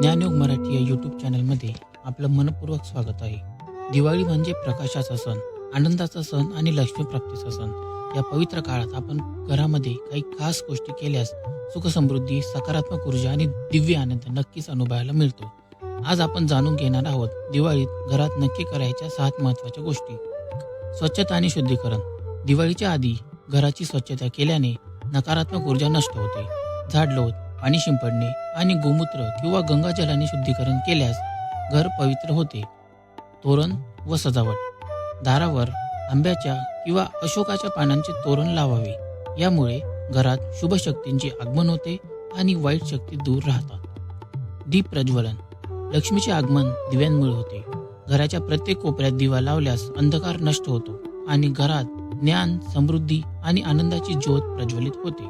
ज्ञानयोग मराठी या यूट्यूब चॅनलमध्ये आपलं मनपूर्वक स्वागत आहे. दिवाळी म्हणजे प्रकाशाचा सण, आनंदाचा सण आणि लक्ष्मीप्राप्तीचा सण. या पवित्र काळात आपण घरामध्ये काही खास गोष्टी केल्यास सुखसमृद्धी, सकारात्मक ऊर्जा आणि दिव्य आनंद नक्कीच अनुभवायला मिळतो. आज आपण जाणून घेणार आहोत दिवाळीत घरात नक्की करायच्या 7 महत्त्वाच्या गोष्टी. स्वच्छता आणि शुद्धीकरण. दिवाळीच्या आधी घराची स्वच्छता केल्याने नकारात्मक ऊर्जा नष्ट होते. झाडलोट, पाणी शिंपडणे आणि गोमूत्र किंवा गंगाजलाने शुद्धीकरण केल्यास घर पवित्र होते. तोरण व सजावट. दारावर आंब्याच्या किंवा अशोकाच्या पानांचे तोरण लावावे. यामुळे घरात शुभ शक्तींचे आगमन होते आणि वाईट शक्ती दूर राहतात. दीप प्रज्वलन. लक्ष्मीचे आगमन दिव्यांमुळे होते. घराच्या प्रत्येक कोपऱ्यात दिवा लावल्यास अंधकार नष्ट होतो आणि घरात ज्ञान, समृद्धी आणि आनंदाची ज्योत प्रज्वलित होते.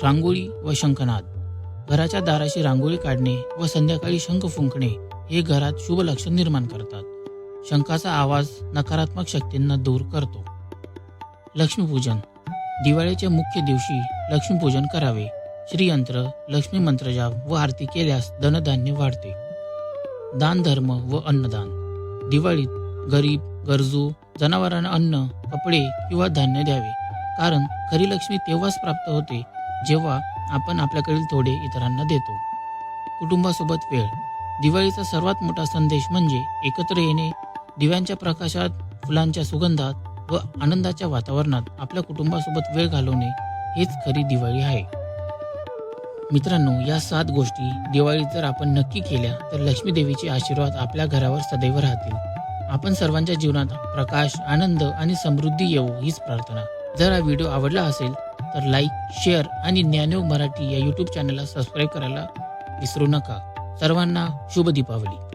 रांगोळी व शंखनाद. घराच्या दाराशी रांगोळी काढणे व संध्याकाळी शंख फुंकणे हे घरात शुभ लक्षण निर्माण करतात. शंखाचा आवाज नकारात्मक शक्तींना दूर करतो. लक्ष्मीपूजन. दिवाळीच्या मुख्य दिवशी लक्ष्मीपूजन करावे. श्रीयंत्र, लक्ष्मी मंत्रजाप व आरती केल्यास धनधान्य वाढते. दान धर्म व अन्नदान. दिवाळीत गरीब, गरजू जनावरांना अन्न, कपडे किंवा धान्य द्यावे. कारण खरी लक्ष्मी तेव्हाच प्राप्त होते जेव्हा आपण आपल्याकडील थोडे इतरांना देतो. कुटुंबासोबत वेळ. दिवाळीचा सर्वात मोठा संदेश म्हणजे एकत्र येणे. दिव्यांच्या प्रकाशात, फुलांच्या सुगंधात व आनंदाच्या वातावरणात आपल्या कुटुंबासोबत वेळ घालवणे हेच खरी दिवाळी आहे. मित्रांनो, या 7 गोष्टी दिवाळीत जर आपण नक्की केल्या तर लक्ष्मी देवीचे आशीर्वाद आपल्या घरावर सदैव राहतील. आपण सर्वांच्या जीवनात प्रकाश, आनंद आणि समृद्धी येवो हीच प्रार्थना. जर हा व्हिडिओ आवडला असेल तर लाईक, शेअर आणि ज्ञानयोग मराठी या यूट्यूब चॅनलला सबस्क्राईब करायला विसरू नका. सर्वांना शुभ दीपावली.